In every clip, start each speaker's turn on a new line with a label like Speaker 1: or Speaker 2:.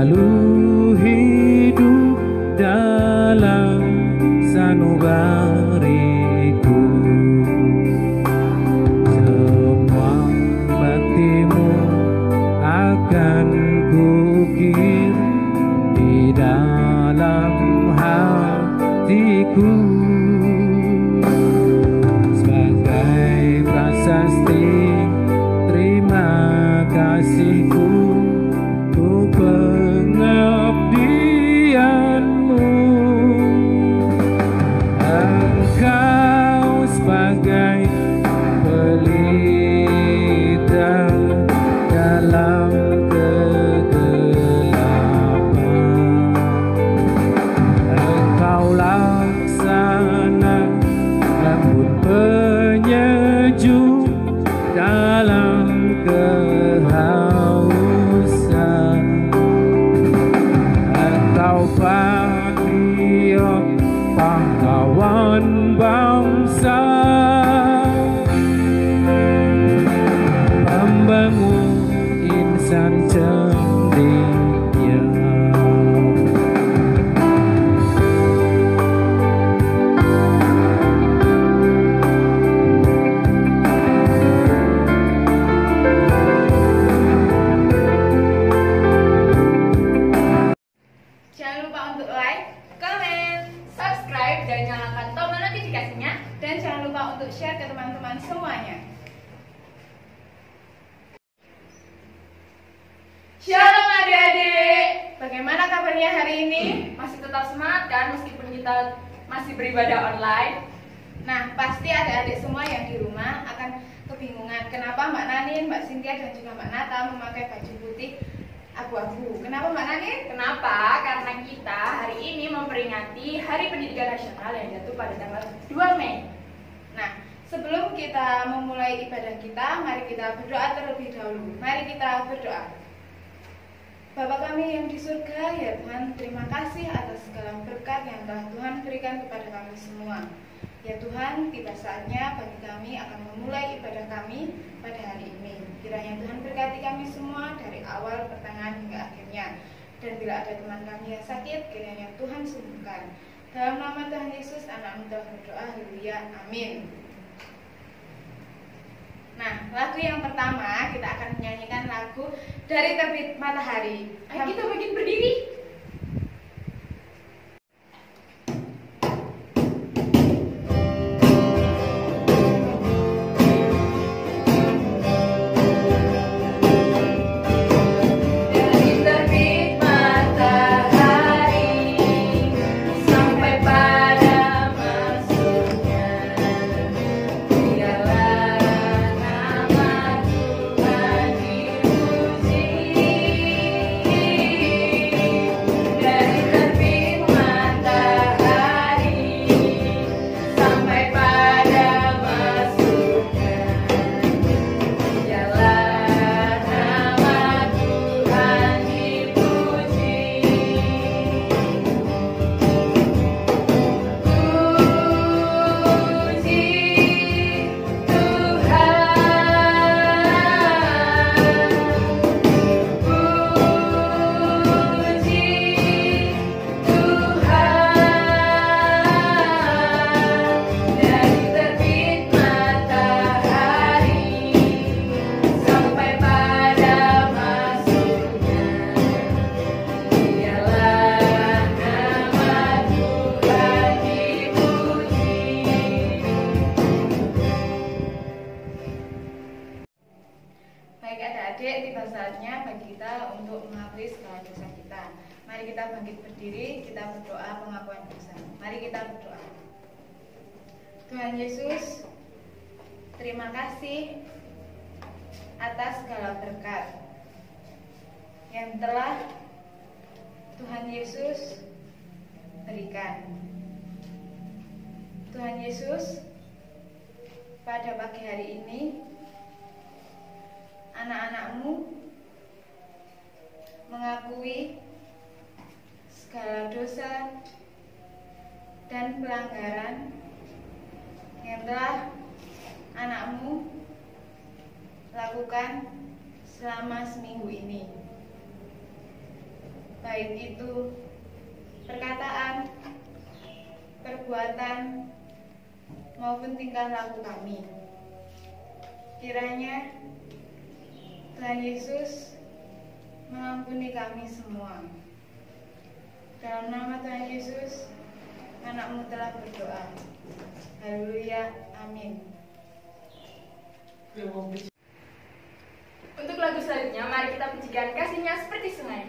Speaker 1: selalu hidup dalam sanubariku. Semua baktimu akan kukir di dalam hatiku sebagai prasasti terima kasihku untuk pengabdianmu. Engkau sebagai pelita dalam kegelapan, engkau laksana rambut penyejuk dalam kehausan, engkau patriot pahlawan bangsa, pembangun insan cendekia.
Speaker 2: Jangan lupa untuk like, comment, subscribe, dan nyalakan tombol notifikasinya. Dan jangan lupa untuk share ke teman-teman semuanya. Shalom adik-adik, bagaimana kabarnya hari ini? Masih tetap semangat kan meskipun kita masih beribadah online? Nah, pasti adik-adik semua yang di rumah akan kebingungan kenapa Mbak Nanin, Mbak Cynthia, dan juga Mbak Nata memakai baju putih abu-abu. Kenapa Mbak Nanin?
Speaker 3: Kenapa? Karena kita hari ini memperingati Hari Pendidikan Nasional yang jatuh pada tanggal 2 Mei.
Speaker 2: Nah, sebelum kita memulai ibadah kita, mari kita berdoa terlebih dahulu. Mari kita berdoa. Bapa kami yang di surga, ya Tuhan, terima kasih atas segala berkat yang telah Tuhan berikan kepada kami semua. Ya Tuhan, tiba saatnya bagi kami akan memulai ibadah kami pada hari ini. Kiranya Tuhan berkati kami semua dari awal, pertengahan, hingga akhirnya. Dan bila ada teman kami yang sakit, kiranya Tuhan sembuhkan. Dalam nama Tuhan Yesus, anak-anak telah berdoa, haleluya, amin. Nah, lagu yang pertama kita akan menyanyikan lagu Dari Terbit Matahari.
Speaker 3: Ayo kita bikin berdiri.
Speaker 2: Mari kita bangkit berdiri, kita berdoa pengakuan dosa. Mari kita berdoa. Tuhan Yesus, terima kasih atas segala berkat yang telah Tuhan Yesus berikan. Tuhan Yesus, pada pagi hari ini anak-anak-Mu mengakui segala dosa dan pelanggaran yang telah anak-Mu lakukan selama seminggu ini. baik itu perkataan, perbuatan, maupun tingkah laku kami. Kiranya Tuhan Yesus mengampuni kami semua. Dalam nama Tuhan Yesus, anak-Mu telah berdoa. Haleluya, amin.
Speaker 3: Untuk lagu selanjutnya, mari kita pujikan kasih-Nya seperti sungai.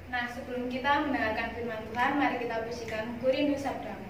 Speaker 2: Nah, sebelum kita mendengarkan firman Tuhan, mari kita pujikan Ku Rindu Sabdamu.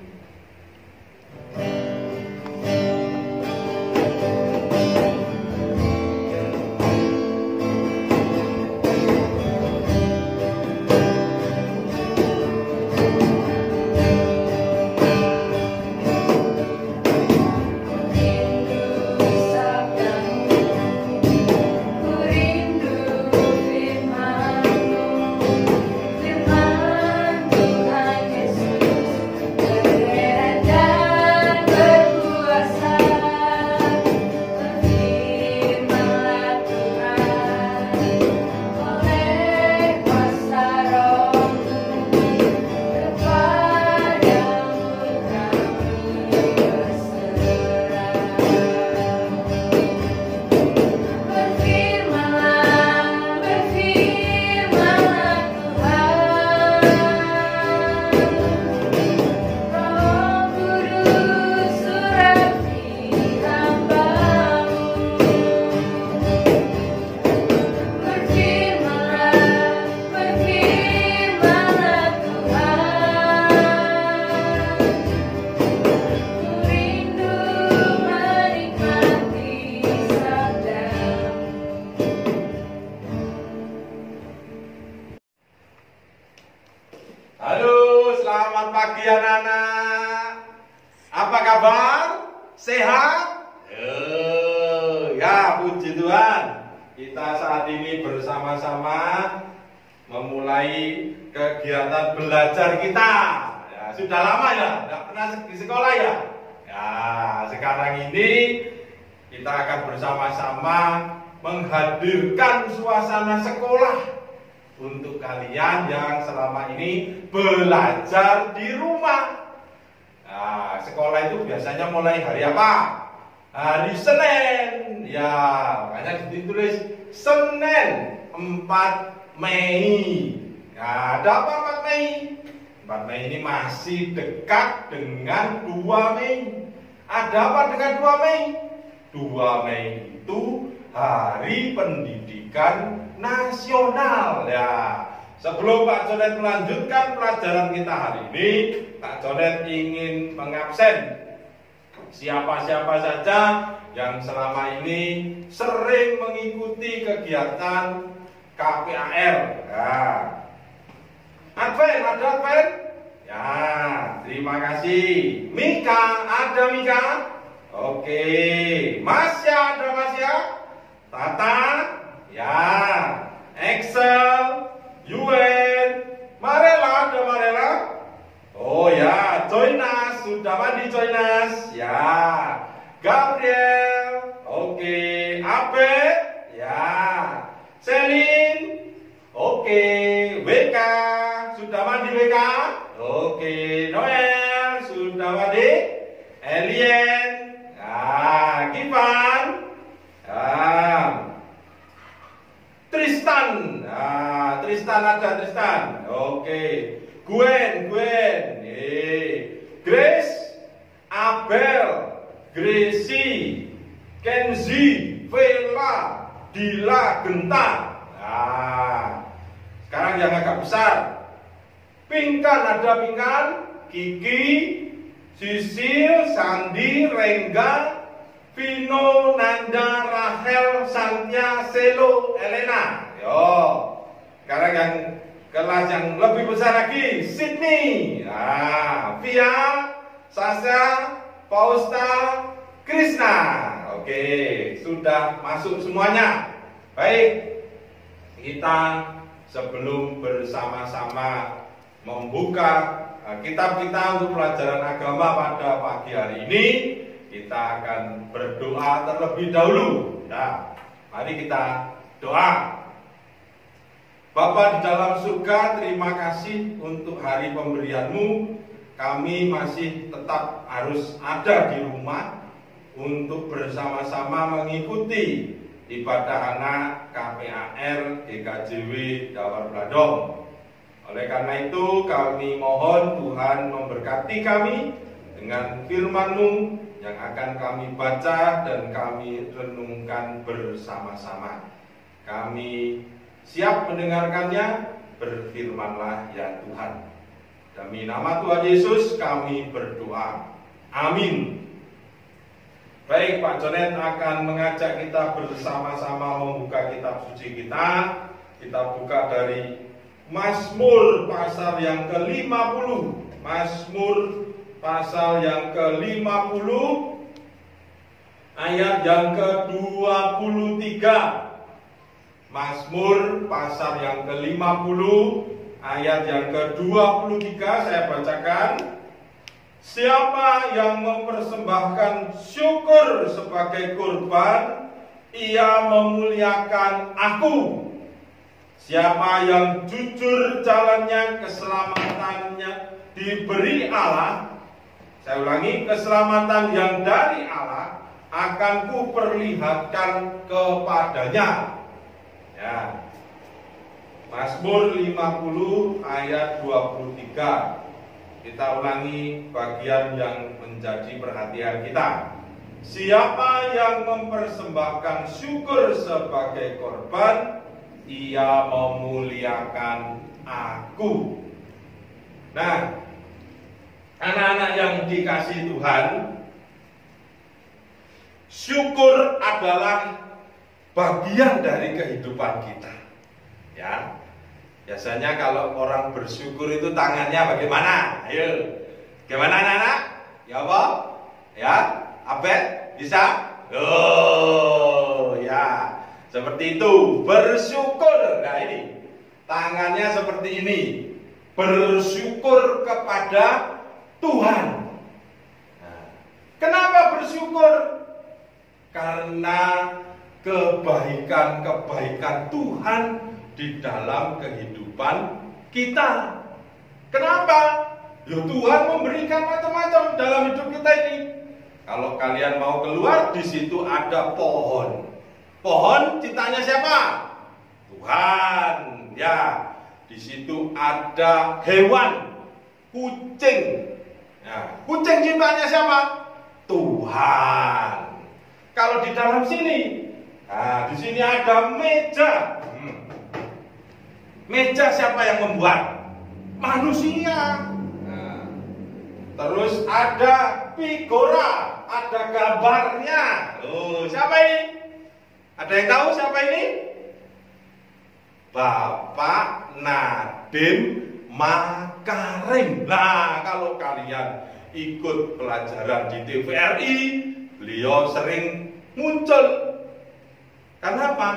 Speaker 4: Halo, selamat pagi anak-anak. Apa kabar? Sehat? Ya, puji Tuhan. Kita saat ini bersama-sama memulai kegiatan belajar kita. Ya, sudah lama ya, tidak pernah di sekolah ya. Ya, sekarang ini kita akan bersama-sama menghadirkan suasana sekolah untuk kalian yang selama ini belajar di rumah. Nah, sekolah itu biasanya mulai hari apa? Hari Senin. Ya, makanya ditulis Senin 4 Mei. Nah, ada apa 4 Mei? 4 Mei ini masih dekat dengan 2 Mei. Ada apa dengan 2 Mei? 2 Mei itu Hari Pendidikan Nasional ya. Sebelum Pak Codet melanjutkan pelajaran kita hari ini, Pak Codet ingin mengabsen siapa-siapa saja yang selama ini sering mengikuti kegiatan KPAR. Ya. Advent, ada Advent? Ya, terima kasih. Mika, ada Mika? Oke. Masya, ada Masya? Tata? Ya. Excel, UN, Marela, ada Marela? Oh ya, join us, sudah mandi join us? Ya. Gabriel. Oke, Abe. Ya. Selin. Oke, WK. Sudah mandi WK? Oke, Noel. Sudah mandi? Alien. Nah, Kivan. Tristan. Nah, Tristan ada Tristan. Oke. Gwen. Grace, Abel, Gracie, Kenzi, Vela, Dila, Genta. Nah, sekarang yang agak besar. Pinkan ada Pinkan, Kiki, Sisil, Sandi, Rengga, Vino, Nanda, Rahel, Santia, Selo, Elena. Yo, sekarang yang kelas yang lebih besar lagi, Sydney, Via, Sasha, Pausta, Krishna. Oke, sudah masuk semuanya. Baik, kita sebelum bersama-sama membuka kitab kita untuk pelajaran agama pada pagi hari ini, kita akan berdoa terlebih dahulu. Nah, mari kita doa. Bapa di dalam surga, terima kasih untuk hari pemberian-Mu. Kami masih tetap harus ada di rumah untuk bersama-sama mengikuti ibadah anak KPAR GKJW Dawar Bladong. Oleh karena itu kami mohon Tuhan memberkati kami dengan firman-Mu yang akan kami baca dan kami renungkan bersama-sama. Kami siap mendengarkannya, berfirmanlah ya Tuhan. Demi nama Tuhan Yesus kami berdoa. Amin. Baik, Pak Jonet akan mengajak kita bersama-sama membuka kitab suci kita. Kita buka dari Mazmur pasal yang ke-50. Mazmur pasal yang ke-50 ayat yang ke-23. Mazmur pasal yang ke-50 ayat yang ke-23 saya bacakan. Siapa yang mempersembahkan syukur sebagai kurban, ia memuliakan aku. Siapa yang jujur jalannya, keselamatannya diberi Allah. Saya ulangi, keselamatan yang dari Allah akan kuperlihatkan kepadanya. Ya. Mazmur 50 ayat 23. Kita ulangi bagian yang menjadi perhatian kita. Siapa yang mempersembahkan syukur sebagai korban, ia memuliakan aku. Nah, anak-anak yang dikasihi Tuhan, syukur adalah bagian dari kehidupan kita. Ya, biasanya kalau orang bersyukur itu tangannya bagaimana? Ayo, gimana anak-anak? Ya apa? Ya, Abed bisa? Oh, ya, seperti itu. Bersyukur. Nah ini, tangannya seperti ini. Bersyukur kepada Tuhan. Nah, kenapa bersyukur? Karena kebaikan-kebaikan Tuhan di dalam kehidupan kita. Kenapa? Ya Tuhan memberikan macam-macam dalam hidup kita ini. Kalau kalian mau keluar, di situ ada pohon. Pohon ciptanya siapa? Tuhan. Ya, di situ ada hewan, kucing. Ya, kucing ciptanya siapa? Tuhan. Kalau di dalam sini, nah di sini ada meja. Meja siapa yang membuat? Manusia. Nah, terus ada figura, ada gambarnya. Oh, siapa ini? Ada yang tahu siapa ini? Bapak Nadiem Makarim. Nah, kalau kalian ikut pelajaran di TVRI, beliau sering muncul. Karena apa?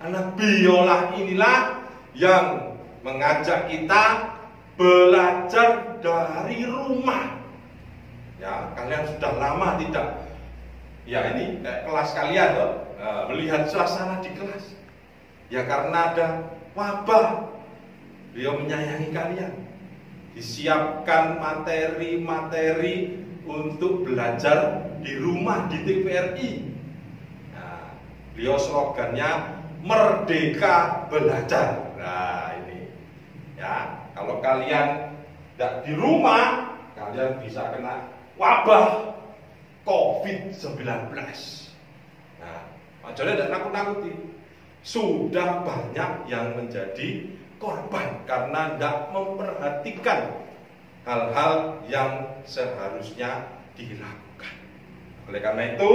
Speaker 4: Karena biola inilah yang mengajak kita belajar dari rumah. Ya, kalian sudah lama tidak Ya ini kayak kelas kalian loh, melihat suasana di kelas. Ya karena ada wabah, beliau menyayangi kalian. Disiapkan materi-materi untuk belajar di rumah di TVRI. Nah, beliau slogannya Merdeka Belajar. Nah ini, ya kalau kalian tidak di rumah, kalian bisa kena wabah COVID-19. Nah, makanya tidak nakut-nakuti. Sudah banyak yang menjadi korban karena tidak memperhatikan hal-hal yang seharusnya dilakukan. Oleh karena itu,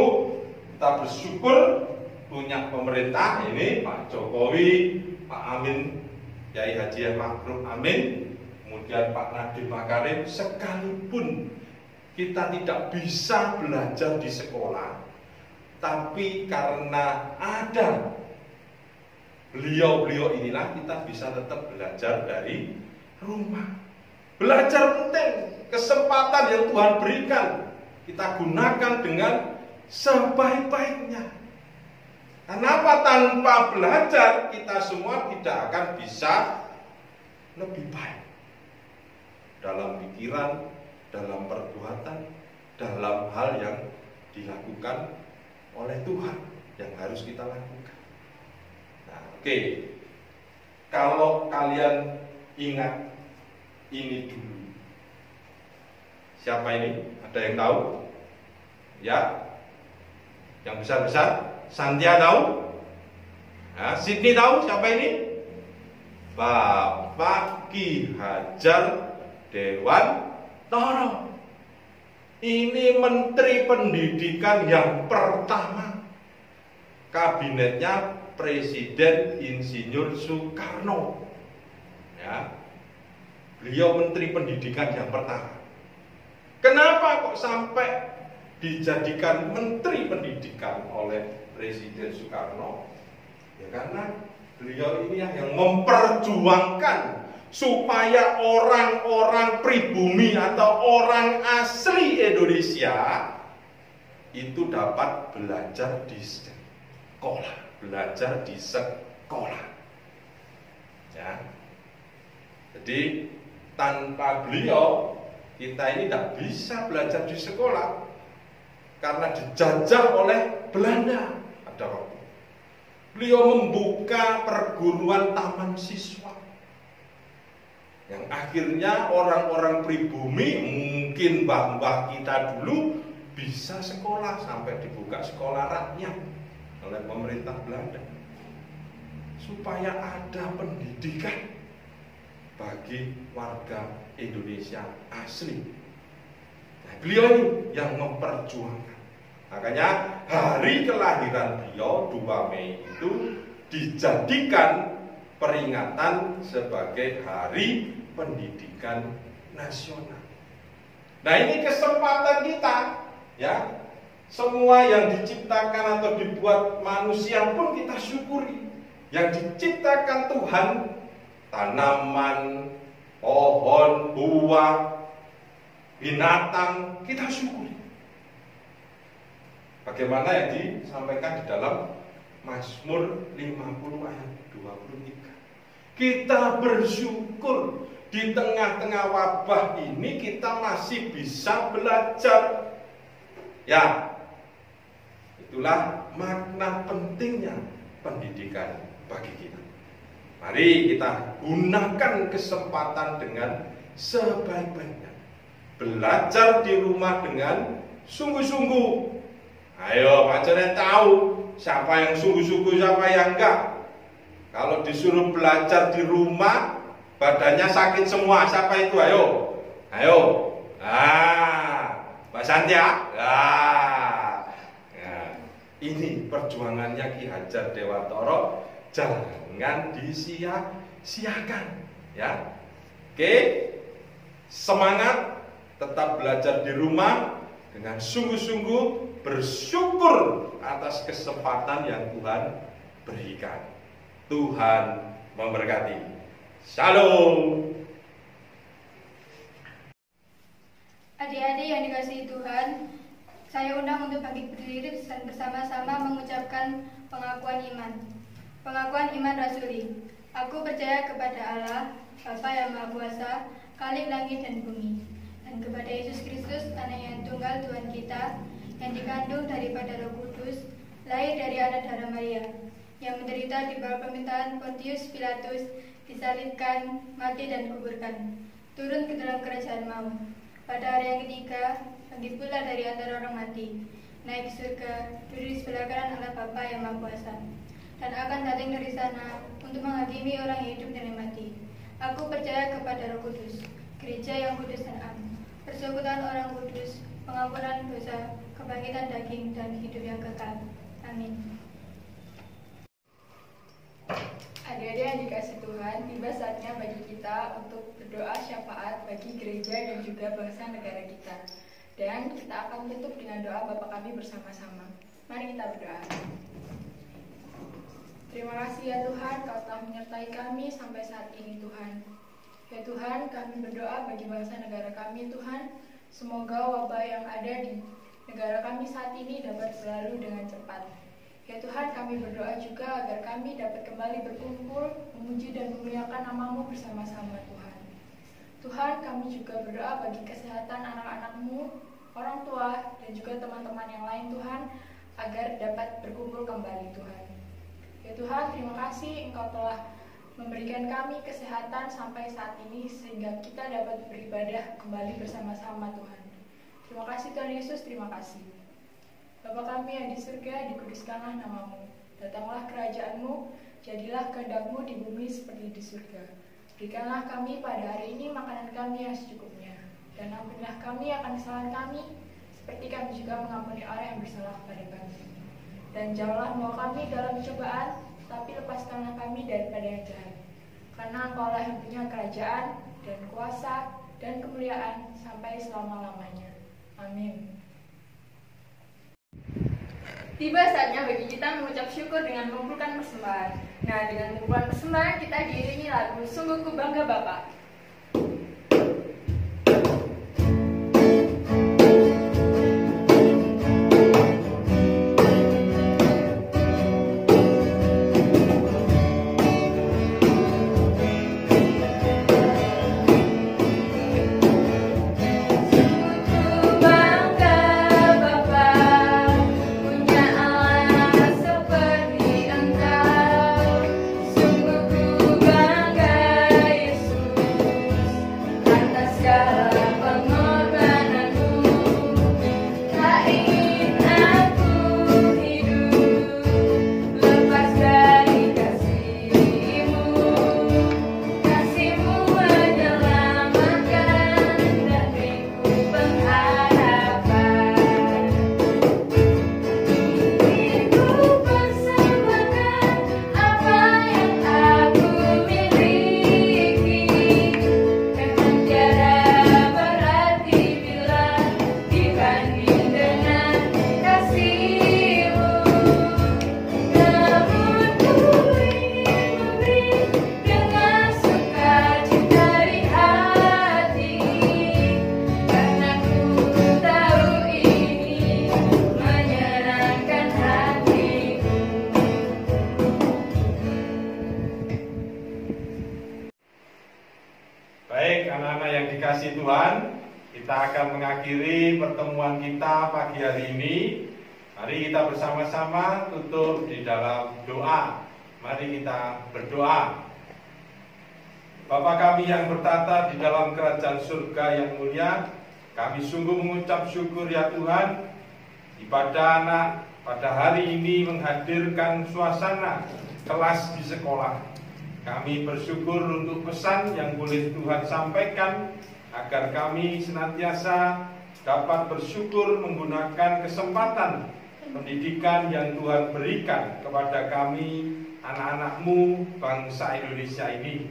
Speaker 4: kita bersyukur punya pemerintah ini, Pak Jokowi, Pak Amin, Kiai Haji Ma'ruf Amin, kemudian Pak Nadiem Makarim, sekalipun kita tidak bisa belajar di sekolah, tapi karena ada beliau-beliau inilah kita bisa tetap belajar dari rumah. Belajar penting, kesempatan yang Tuhan berikan kita gunakan dengan sebaik-baiknya. Kenapa tanpa belajar kita semua tidak akan bisa lebih baik dalam pikiran, dalam perbuatan, dalam hal yang dilakukan oleh Tuhan yang harus kita lakukan. Nah, oke. Kalau kalian ingat ini dulu. Siapa ini? Ada yang tahu? Ya? Yang besar-besar? Santia tahu? Nah, Sydney tahu siapa ini? Bapak Ki Hajar Dewantara. Ini Menteri Pendidikan yang pertama. Kabinetnya Presiden Insinyur Soekarno. Ya. Beliau Menteri Pendidikan yang pertama. Kenapa kok sampai dijadikan Menteri Pendidikan oleh Presiden Soekarno? Ya karena beliau ini yang memperjuangkan supaya orang-orang pribumi atau orang asli Indonesia itu dapat belajar di sekolah, belajar di sekolah. Ya. Jadi tanpa beliau kita ini tidak bisa belajar di sekolah karena dijajah oleh Belanda. Ada waktu beliau membuka perguruan taman siswa yang akhirnya orang-orang pribumi, mungkin mbah-mbah kita dulu bisa sekolah sampai dibuka sekolah rakyat oleh pemerintah Belanda supaya ada pendidikan bagi warga Indonesia asli. Nah, beliau ini yang memperjuangkan. Makanya hari kelahiran beliau 2 Mei itu dijadikan peringatan sebagai Hari Pendidikan Nasional. Nah, ini kesempatan kita, ya. Semua yang diciptakan atau dibuat manusia pun kita syukuri. Yang diciptakan Tuhan, tanaman, pohon, buah, binatang, kita syukuri. Bagaimana yang disampaikan di dalam Mazmur 50 ayat 23. Kita bersyukur di tengah-tengah wabah ini kita masih bisa belajar. Ya, itulah makna pentingnya pendidikan bagi kita. Mari kita gunakan kesempatan dengan sebaik-baiknya. Belajar di rumah dengan sungguh-sungguh. Ayo, pacarnya tahu siapa yang sungguh-sungguh, siapa yang enggak. Kalau disuruh belajar di rumah, badannya sakit semua. Siapa itu? Ayo, ayo. Mbak Santia. Ini perjuangannya Ki Hajar Dewantara, jangan disia-siakan. Ya, oke. Semangat, tetap belajar di rumah dengan sungguh-sungguh, bersyukur atas kesempatan yang Tuhan berikan. Tuhan memberkati. Shalom.
Speaker 2: Adik-adik yang dikasihi Tuhan,
Speaker 5: Saya undang untuk bangkit berdiri dan bersama-sama mengucapkan pengakuan iman. Pengakuan iman rasuli. Aku percaya kepada Allah, Bapa yang Maha Kuasa, Khalik langit dan bumi, dan kepada Yesus Kristus, Anak yang tunggal Tuhan kita, yang dikandung daripada Roh Kudus, lahir dari anak darah Maria, yang menderita di bawah pemerintahan Pontius Pilatus, disalibkan, mati dan kuburkan, turun ke dalam kerajaan maut. Pada hari yang ketiga, bangkit pula dari antara orang mati, naik ke surga, duduk di sebelah kanan Allah Bapa yang Maha Kuasa, dan akan datang dari sana untuk menghakimi orang yang hidup dan yang mati. Aku percaya kepada Roh Kudus, gereja yang kudus dan am, persekutuan orang kudus, pengampunan dosa, kebangkitan daging, dan hidup yang kekal. Amin.
Speaker 3: Adik-adik yang dikasih Tuhan, tiba saatnya bagi kita untuk berdoa syafaat bagi gereja dan juga bangsa negara kita. Dan kita akan tutup dengan doa Bapa kami bersama-sama. Mari kita berdoa. Terima kasih ya Tuhan, Kau telah menyertai kami sampai saat ini Tuhan. Ya Tuhan, kami berdoa bagi bangsa negara kami Tuhan. Semoga wabah yang ada di negara kami saat ini dapat berlalu dengan cepat. Ya Tuhan, kami berdoa juga agar kami dapat kembali berkumpul, memuji dan memuliakan nama-Mu bersama-sama Tuhan. Tuhan, kami juga berdoa bagi kesehatan anak-anak-Mu, orang tua, dan juga teman-teman yang lain Tuhan, agar dapat berkumpul kembali Tuhan. Ya Tuhan, terima kasih Engkau telah memberikan kami kesehatan sampai saat ini sehingga kita dapat beribadah kembali bersama-sama Tuhan. Terima kasih Tuhan Yesus, terima kasih. Bapa kami yang di surga, dikuduskanlah nama-Mu. Datanglah kerajaan-Mu, jadilah kehendak-Mu di bumi seperti di surga. Berikanlah kami pada hari ini makanan kami yang secukupnya. Dan ampunilah kami akan kesalahan kami, seperti kami juga mengampuni orang yang bersalah kepada kami. Dan janganlah membawa kami dalam cobaan, tapi lepaskanlah kami daripada yang jahat. Karena Engkau-lah yang punya kerajaan, dan kuasa, dan kemuliaan sampai selama-lamanya. Amin.
Speaker 6: Tiba saatnya bagi kita mengucap syukur dengan mengumpulkan persembahan. Nah, dengan mengumpulkan persembahan kita diiringi lagu Sungguh Ku Bangga Bapa.
Speaker 4: dikasihi Tuhan, kita akan mengakhiri pertemuan kita pagi hari ini. Mari kita bersama-sama tutup di dalam doa. Mari kita berdoa. Bapa kami yang bertata di dalam kerajaan surga yang mulia, kami sungguh mengucap syukur ya Tuhan. Ibadah anak pada hari ini menghadirkan suasana kelas di sekolah. Kami bersyukur untuk pesan yang boleh Tuhan sampaikan, agar kami senantiasa dapat bersyukur menggunakan kesempatan pendidikan yang Tuhan berikan kepada kami, anak-anak-Mu bangsa Indonesia ini.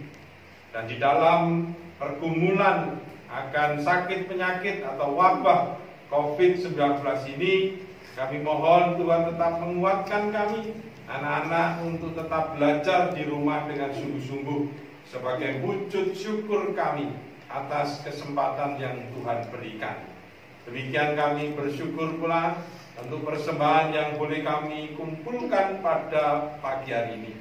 Speaker 4: Dan di dalam pergumulan akan sakit penyakit atau wabah COVID-19 ini, kami mohon Tuhan tetap menguatkan kami, anak-anak, untuk tetap belajar di rumah dengan sungguh-sungguh sebagai wujud syukur kami atas kesempatan yang Tuhan berikan. Demikian kami bersyukur pula untuk persembahan yang boleh kami kumpulkan pada pagi hari ini.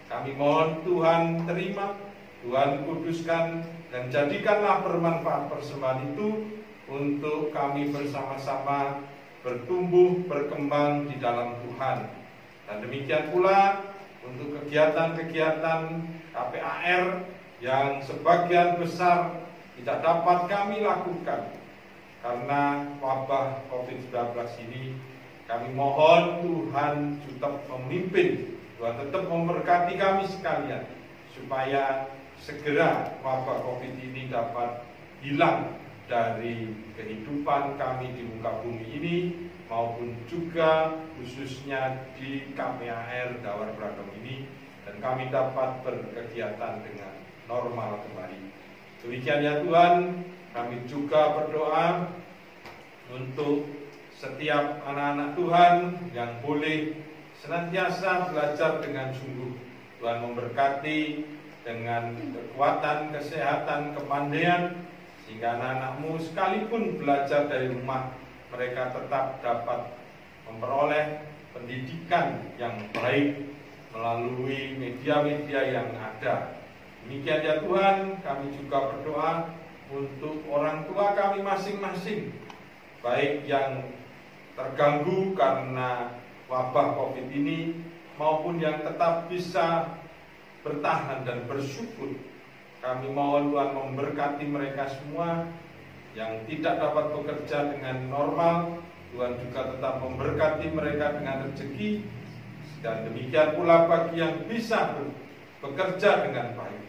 Speaker 4: Kami mohon Tuhan terima, Tuhan kuduskan, dan jadikanlah bermanfaat persembahan itu untuk kami bersama-sama bertumbuh, berkembang di dalam Tuhan. Dan demikian pula untuk kegiatan-kegiatan KPAR yang sebagian besar tidak dapat kami lakukan karena wabah COVID-19 ini. Kami mohon Tuhan tetap memimpin, Tuhan tetap memberkati kami sekalian, supaya segera wabah COVID ini dapat hilang dari kehidupan kami di muka bumi ini, maupun juga khususnya di KPAR Dawar Bladong ini, dan kami dapat berkegiatan dengan normal kembali. Demikian ya Tuhan, kami juga berdoa untuk setiap anak-anak Tuhan yang boleh senantiasa belajar dengan sungguh. Tuhan memberkati dengan kekuatan, kesehatan, kepandaian, sehingga anak-anakmu sekalipun belajar dari rumah, mereka tetap dapat memperoleh pendidikan yang baik melalui media-media yang ada. Demikian ya Tuhan, kami juga berdoa untuk orang tua kami masing-masing, baik yang terganggu karena wabah COVID ini maupun yang tetap bisa bertahan dan bersyukur. Kami mohon Tuhan memberkati mereka semua. Yang tidak dapat bekerja dengan normal, Tuhan juga tetap memberkati mereka dengan rezeki. Dan demikian pula bagi yang bisa bekerja dengan baik,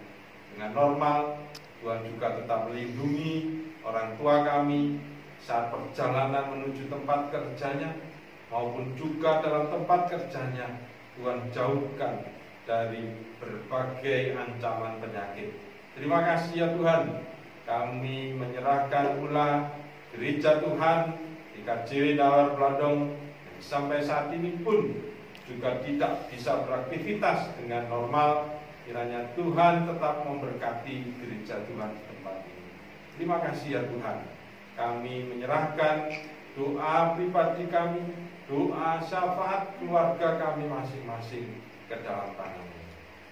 Speaker 4: dengan normal, Tuhan juga tetap melindungi orang tua kami saat perjalanan menuju tempat kerjanya, maupun juga dalam tempat kerjanya. Tuhan jauhkan dari berbagai ancaman penyakit. Terima kasih ya Tuhan, kami menyerahkan pula gereja Tuhan di KJW Dawar Bladong yang sampai saat ini pun juga tidak bisa beraktivitas dengan normal. Kiranya Tuhan tetap memberkati gereja Tuhan di tempat ini. Terima kasih ya Tuhan, kami menyerahkan doa pribadi kami, doa syafaat keluarga kami masing-masing ke dalam tangan-Mu.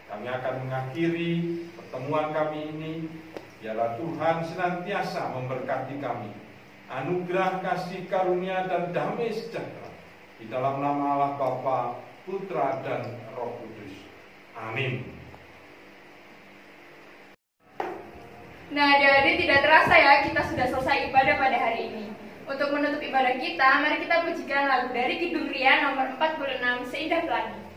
Speaker 4: Kami akan mengakhiri pertemuan kami ini. Biarlah Tuhan senantiasa memberkati kami, anugerah kasih karunia dan damai sejahtera di dalam nama Allah Bapa, Putra dan Roh Kudus. Amin.
Speaker 6: Nah, adik-adik, tidak terasa ya kita sudah selesai ibadah pada hari ini. Untuk menutup ibadah kita, mari kita pujikan lagu dari Kidung Ria nomor 46, Seindah Pelangi.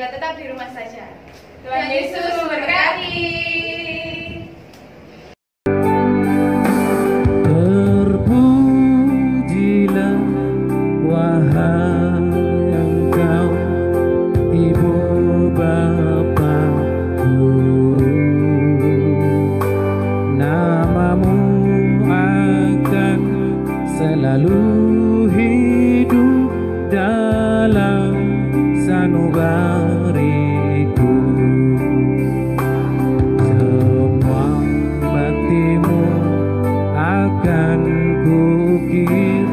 Speaker 6: Tetap di rumah saja. Tuhan Yesus memberkati.
Speaker 1: Terpujilah Tuhan Engkau Ibu Bapa Guru, namamu akan selalu hidup dalam sanubariku. Semua baktimu akan kukir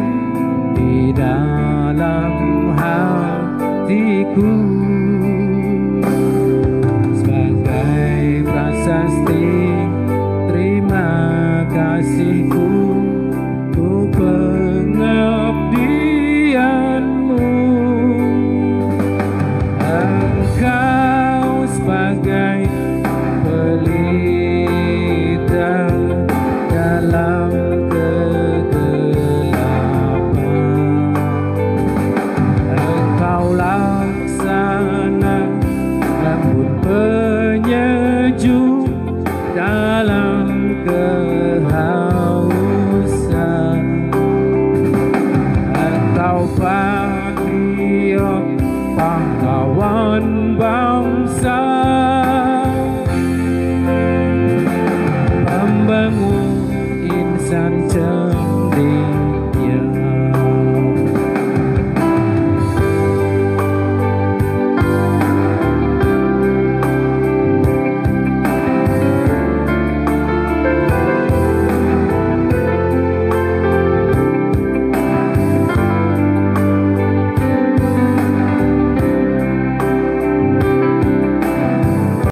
Speaker 1: di dalam hatiku sebagai prasasti terima kasihku untuk pengabdianmu. Engkau sebagai pelita dalam kegelapan, Engkau laksana lembut penyejuk dalam kehausan, Engkau